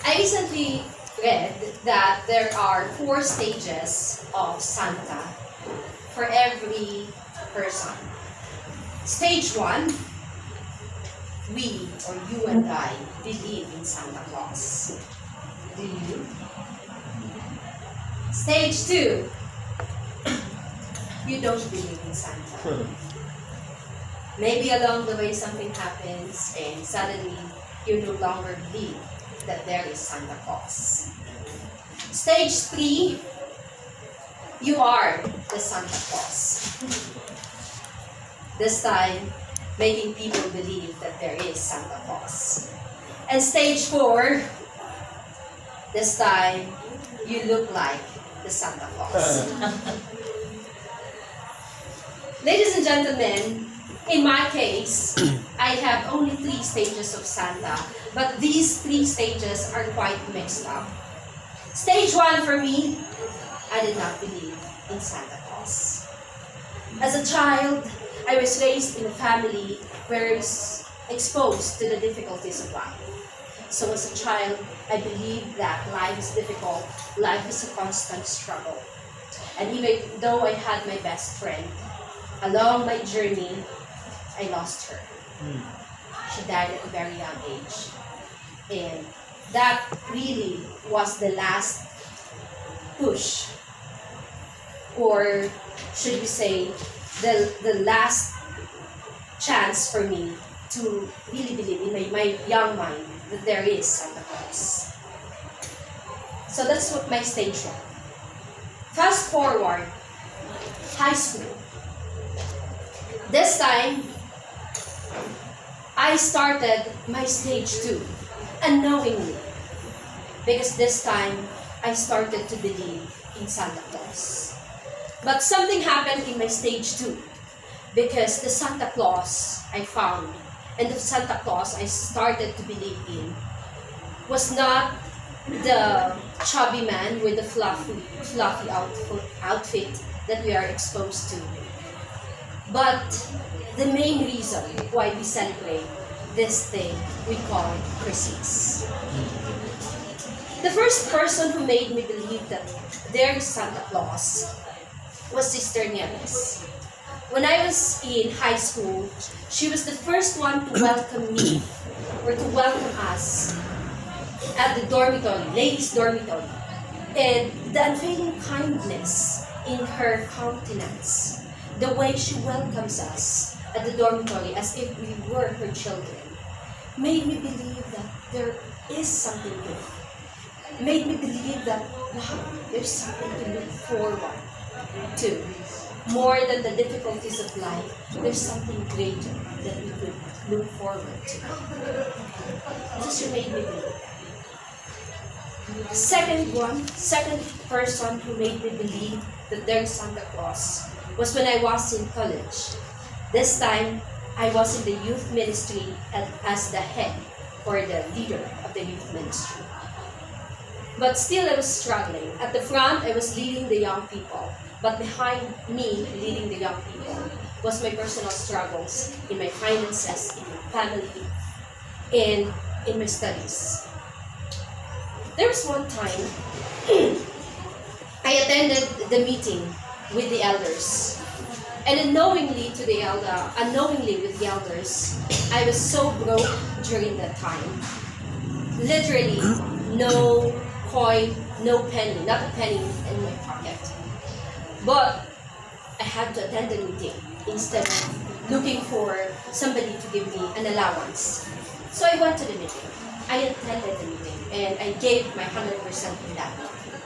I recently read that there are 4 stages of Santa for every person. Stage 1, we or you and I believe in Santa Claus. Do you? Stage 2, you don't believe in Santa. Maybe along the way something happens and suddenly you no longer believe that there is Santa Claus. Stage 3, you are the Santa Claus. This time, making people believe that there is Santa Claus. And stage 4, this time, you look like the Santa Claus. Ladies and gentlemen, in my case, I have only 3 stages of Santa, but these 3 stages are quite mixed up. Stage 1 for me, I did not believe in Santa Claus. As a child, I was raised in a family where I was exposed to the difficulties of life. So as a child, I believed that life is difficult, life is a constant struggle. And even though I had my best friend, along my journey, I lost her. She died at a very young age. And that really was the last push, or should we say, the last chance for me to really believe in my young mind that there is Santa Claus. So that's what my stage 1. Fast forward, high school. This time, I started my stage 2, unknowingly. Because this time, I started to believe in Santa Claus. But something happened in my stage 2. Because the Santa Claus I found, and the Santa Claus I started to believe in, was not the chubby man with the fluffy outfit that we are exposed to. But the main reason why we celebrate this thing we call Christmas. The first person who made me believe that there is Santa Claus was Sister Nieves. When I was in high school, she was the first one to welcome me or to welcome us at the dormitory, ladies' dormitory. And the unfailing kindness in her countenance, the way she welcomes us at the dormitory as if we were her children, made me believe that there is something good. Made me believe that, wow, there's something to look forward to. More than the difficulties of life, there's something greater that we could look forward to. This made me believe that. Second person who made me believe that there's Santa Claus was when I was in college. This time, I was in the youth ministry as the head or the leader of the youth ministry. But still I was struggling. At the front, I was leading the young people. But behind me, leading the young people, was my personal struggles in my finances, in my family, and in my studies. There was one time, I attended the meeting with the elders. And unknowingly with the elders, I was so broke during that time. Literally, no coin, no penny, not a penny in my pocket. But I had to attend the meeting instead of looking for somebody to give me an allowance. So I went to the meeting. I attended the meeting and I gave my 100% in that meeting.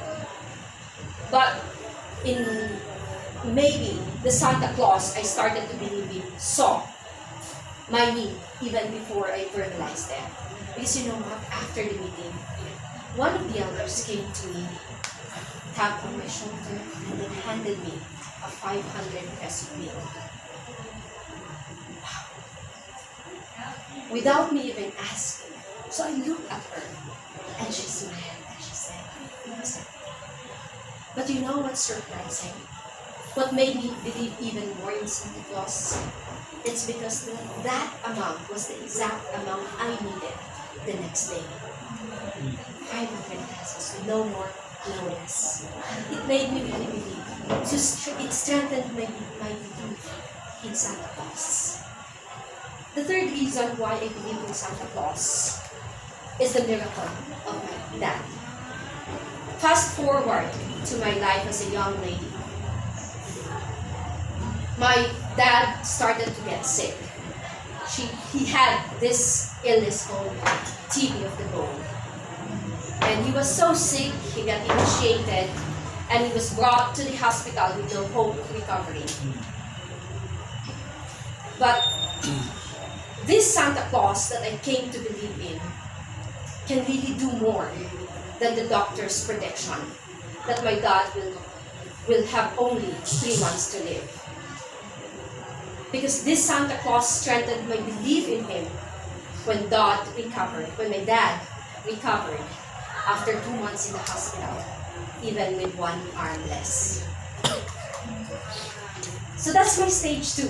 But in maybe the Santa Claus I started to believe in saw my need even before I verbalized them. Because you know what, after the meeting, one of the elders came to me, tapped on my shoulder, and then handed me a 500 peso bill. Wow. Without me even asking. So I looked at her, and she smiled, and she said, but you know what's surprising? What made me believe even more in Santa Claus? It's because that amount was the exact amount I needed the next day. 500 pesos, no more, no less. It made me really believe. So it strengthened my belief in Santa Claus. The third reason why I believe in Santa Claus is the miracle of my dad. Fast forward to my life as a young lady. My dad started to get sick. He had this illness called TB of the bone. And he was so sick, he got emaciated, and he was brought to the hospital with no hope of recovery. But this Santa Claus that I came to believe in can really do more than the doctor's prediction that my dad will have only 3 months to live. Because this Santa Claus strengthened my belief in him when my dad recovered after 2 months in the hospital, even with 1 arm less. So that's my stage 2.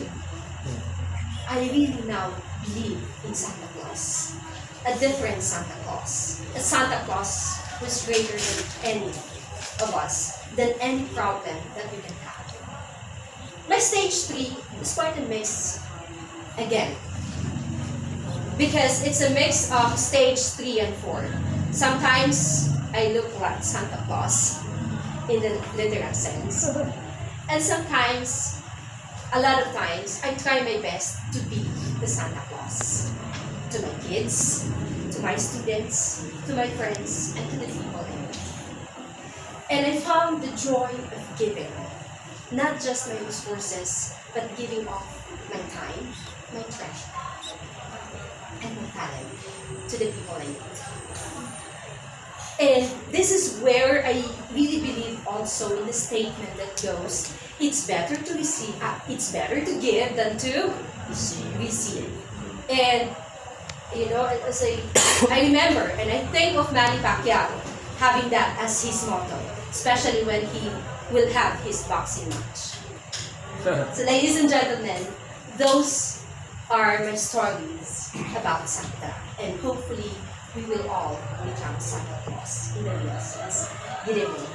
I really now believe in Santa Claus. A different Santa Claus. A Santa Claus who is greater than any of us, than any problem that we can have. My stage 3 is quite a mix again. Because it's a mix of stage 3 and 4. Sometimes I look like Santa Claus in the literal sense. And sometimes, a lot of times, I try my best to be the Santa Claus. To my kids, to my students, to my friends, and to the people I know. And I found the joy of giving. Not just my resources, but giving off my time, my treasure, and my talent to the people I meet. And this is where I really believe also in the statement that goes, it's better to receive, it's better to give than to receive. And you know, as I remember and I think of Manny Pacquiao having that as his motto, especially when he will have his boxing match. So ladies and gentlemen, those are my stories about Santa, and hopefully we will all become Santa Claus in the real sense. Good evening.